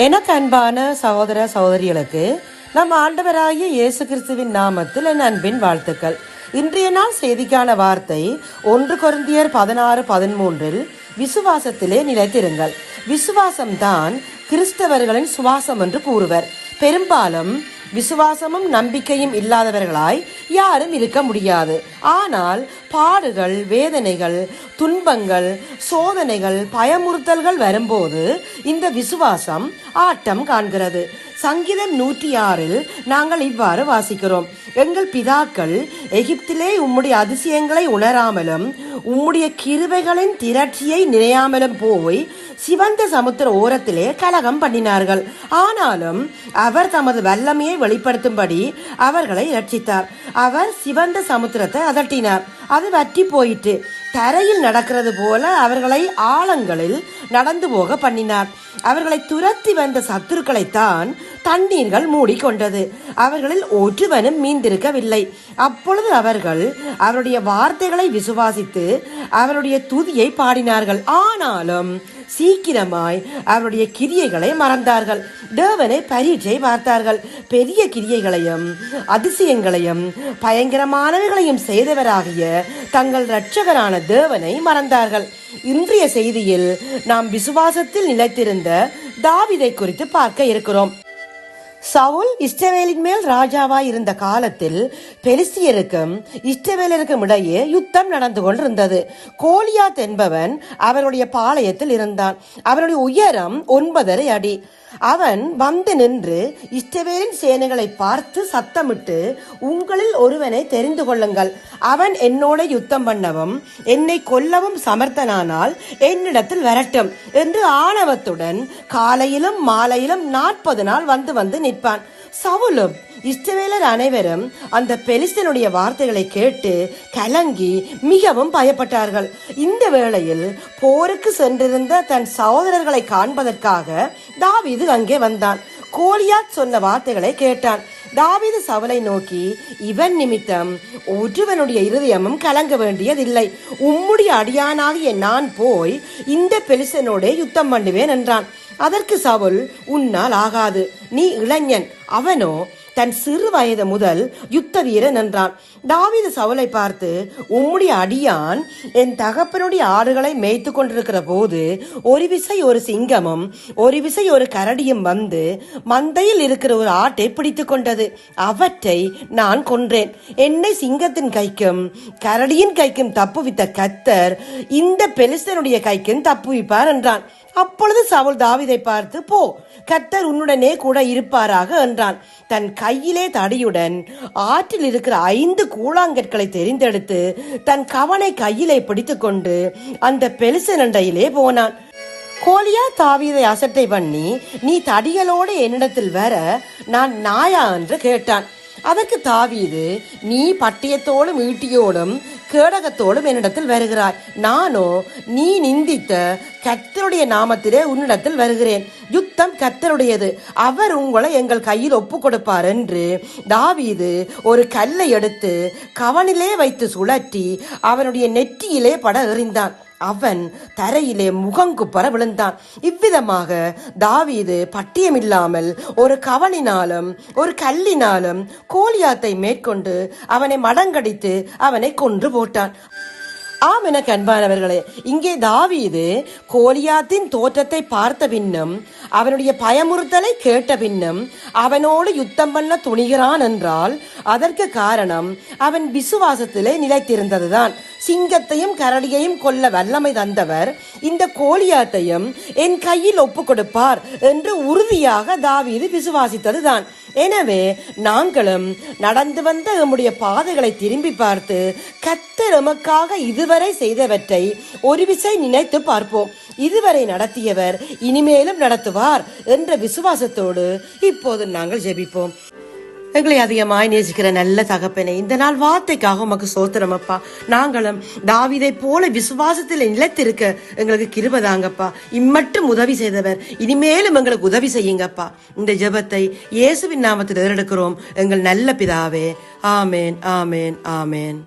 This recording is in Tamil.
எனக்கு அன்பான சகோதர சகோதரிகளுக்கு நம் ஆண்டவராகிய இயேசு கிறிஸ்துவின் நாமத்தில் என் அன்பின் வாழ்த்துக்கள். இன்றைய நாள் செய்திக்கான வார்த்தை 1 கொரிந்தியர் 16:13 விசுவாசத்திலே நிலைத்திருங்கள். விசுவாசம்தான் கிறிஸ்தவர்களின் சுவாசம் என்று கூறுவர். பெரும்பாலும் விசுவாசமும் நம்பிக்கையும் இல்லாதவர்களாய் யாரும் இருக்க முடியாது. ஆனால் பாடுகள், வேதனைகள், துன்பங்கள், சோதனைகள், பயமுறுத்தல்கள் வரும்போது இந்த விசுவாசம் ஆட்டம் காண்கிறது. சங்கீதம் 106 நாங்கள் இவ்வாறு வாசிக்கிறோம்: எங்கள் பிதாக்கள் எகிப்திலே உம்முடைய அதிசயங்களை உணராமலும் உம்முடைய கிருபைகளின் திரட்சியை நினையாமலும் போய் சிவந்த சமுத்திர ஓரத்திலே கலகம் பண்ணினார்கள். ஆனாலும் அவர் தமது வல்லமையை வெளிப்படுத்தும்படி அவர்களை ரட்சித்தார். அவர் சிவந்த சமுத்திரத்தை அதட்டினார், அது வற்றி போயிற்று. தரையில் நடக்கிறது போல அவர்களை ஆழங்களில் நடந்து போக பண்ணினார். அவர்களை துரத்தி வந்த சத்துருக்களைத்தான் தண்ணீர்கள் மூடிக்கொண்டது. அவர்களில் ஒருவனும் மீந்திருக்கவில்லை. அப்பொழுது அவர்கள் அவருடைய வார்த்தைகளை விசுவாசித்து அவருடைய துதியை பாடினார்கள். ஆனாலும் சீக்கிரமாய் அவருடைய கிரியைகளை மறந்தார்கள். தேவனை பரீட்சை பார்த்தார்கள். பெரிய கிரியைகளையும் அதிசயங்களையும் பயங்கரமானவர்களையும் செய்தவராகிய தங்கள் இரட்சகரான தேவனை மறந்தார்கள். இன்றைய செய்தியில் நாம் விசுவாசத்தில் நிலைத்திருந்த தாவீதை குறித்து பார்க்க இருக்கிறோம். சவுல் இஸ்ரவேலின் மேல் ராஜாவாய் இருந்த காலத்தில் பெலிஸ்தியருக்கும் இஸ்ரவேலருக்கும் இடையே யுத்தம் நடந்து கொண்டிருந்தது. கோலியாத் என்பவன் அவருடைய பாளையத்தில் இருந்தான். அவனுடைய உயரம் 9.5 அடி. அவன் வந்து நின்று இஸ்ரவேலின் சேனைகளை பார்த்து சத்தமிட்டு, உங்களில் ஒருவனை தெரிந்து கொள்ளுங்கள், அவன் என்னோட யுத்தம் பண்ணவும் என்னை கொல்லவும் சமர்த்தனானால் என்னிடத்தில் வரட்டும் என்று ஆணவத்துடன் காலையிலும் மாலையிலும் 40 நாள் வந்து வந்து நிற்பான். சவுலும் இஸ்ரவேலர் அனைவரும் அந்த பெலிஸ்தனுடைய வார்த்தைகளை கேட்டு கலங்கி மிகவும் பயப்பட்டார்கள். இந்த வேளையில் போருக்கு சென்றிருந்த தன் சகோதரர்களை காண்பதற்காக தாவீது அங்கே வந்தான். கோலியாத் சொன்ன வார்த்தைகளை கேட்டான். தாவீது சவுலை நோக்கி, இவன் நிமித்தம் ஒருவனுடைய இருதயமும் கலங்க வேண்டியதில்லை. உம்முடைய அடியானாகிய நான் போய் இந்த பெலிஸ்தனோட யுத்தம் பண்ணுவேன் என்றான். அதற்கு சவுல், உன்னால் ஆகாது, நீ இளைஞன், அவனோ தன் சிறு வயது முதல் யுத்த வீரன் என்றான். தாவீது சவுலை பார்த்து, உம்முடைய அடியான் என் தகப்பனுடைய ஆடுகளை மேய்த்து கொண்டிருக்கிற போது ஒரு விசை ஒரு சிங்கமும் ஒரு விசை ஒரு கரடியும் வந்து மந்தையில் இருக்கிற ஒரு ஆட்டை பிடித்து கொண்டது. அவற்றை நான் கொன்றேன். என்னை சிங்கத்தின் கைக்கும் கரடியின் கைக்கும் தப்புவித்த கர்த்தர் இந்த பெலிஸ்தனுடைய கைக்கும் தப்புவிப்பார் என்றான். அப்பொழுது சவுல் தாவீதை பார்த்து, போ, கர்த்தர் உன்னுடனே கூட இருப்பாராக என்றான். தன் கையிலே தடியுடன் ஆற்றில் இருக்கிற 5 கூழாங்கற்களை தெரிந்தெடுத்து தன் கவனை கையிலே பிடித்துக் கொண்டு அந்த பெலிஸ்தனிடையிலே போனான். கோலியாத் தாவீதை அசட்டை பண்ணி, நீ தடிகளோடு என்னிடத்தில் வர நான் நாயா என்று கேட்டான். அதற்கு தாவீது, நீ பட்டயத்தோடும் ஈட்டியோடும் கேடகத்தோடும் என்னிடத்தில் வருகிறாய், நானோ நீ நிந்தித்த கர்த்தருடைய நாமத்திலே உன்னிடத்தில் வருகிறேன். யுத்தம் கர்த்தருடையது, அவர் உங்களை எங்கள் கையில் ஒப்பு கொடுப்பார் என்று தாவீது ஒரு கல்லை எடுத்து கவனிலே வைத்து சுழற்றி அவனுடைய நெற்றியிலே பட எறிந்தான். அவன் தரையிலே முகங்குப்பர விழுந்தான். இவ்விதமாக தாவீது பட்டியமில்லாமல் ஒரு கவனினாலும் ஒரு கல்லினாலும் கோலியாத்தை மேற்கொண்டு அவனை மடங்கடித்து அவனை கொன்று போட்டான். ஆம், என அன்பானவர்களே, இங்கே தாவீது கோலியாத்தின் தோற்றத்தை பார்த்த பின்னும் அவனுடைய பயமுறுத்தலை கேட்ட பின்னும் அவனோடு யுத்தம் பண்ண துணிகிறான் என்றால் அதற்கு காரணம் அவன் விசுவாசத்திலே நிலைத்திருந்ததுதான். சிங்கத்தையும் கரடியையும் கொல்ல வல்லமை தந்தவர் இந்த கோலியாத்தையும் என் கையில் ஒப்பு கொடுப்பார் என்று உறுதியாக தாவீது விசுவாசித்ததுதான். எனவே நாங்களும் நடந்து வந்த நம்முடைய பாதைகளை திரும்பி பார்த்து கர்த்தர் எமக்காக இதுவரை செய்தவற்றை ஒரு விசை நினைத்து பார்ப்போம். இதுவரை நடத்தியவர் இனிமேலும் நடத்துவார் என்ற விசுவாசத்தோடு இப்போது நாங்கள் ஜெபிப்போம். எங்களை அதிகமாய் நேசிக்கிற நல்ல தகப்பனே, இந்த நாள் வார்த்தைக்காக உமக்கு ஸ்தோத்திரம் அப்பா. நாங்களும் தாவீதை போல விசுவாசத்தில் நிலைத்திருக்க எங்களுக்கு கிருபை தாங்கப்பா. இம்மட்டும் உதவி செய்தவர் இனிமேலும் எங்களுக்கு உதவி செய்யுங்கப்பா. இந்த ஜெபத்தை இயேசுவின் நாமத்தில் ஏறெடுக்கிறோம் எங்கள் நல்ல பிதாவே. ஆமேன், ஆமேன், ஆமேன்.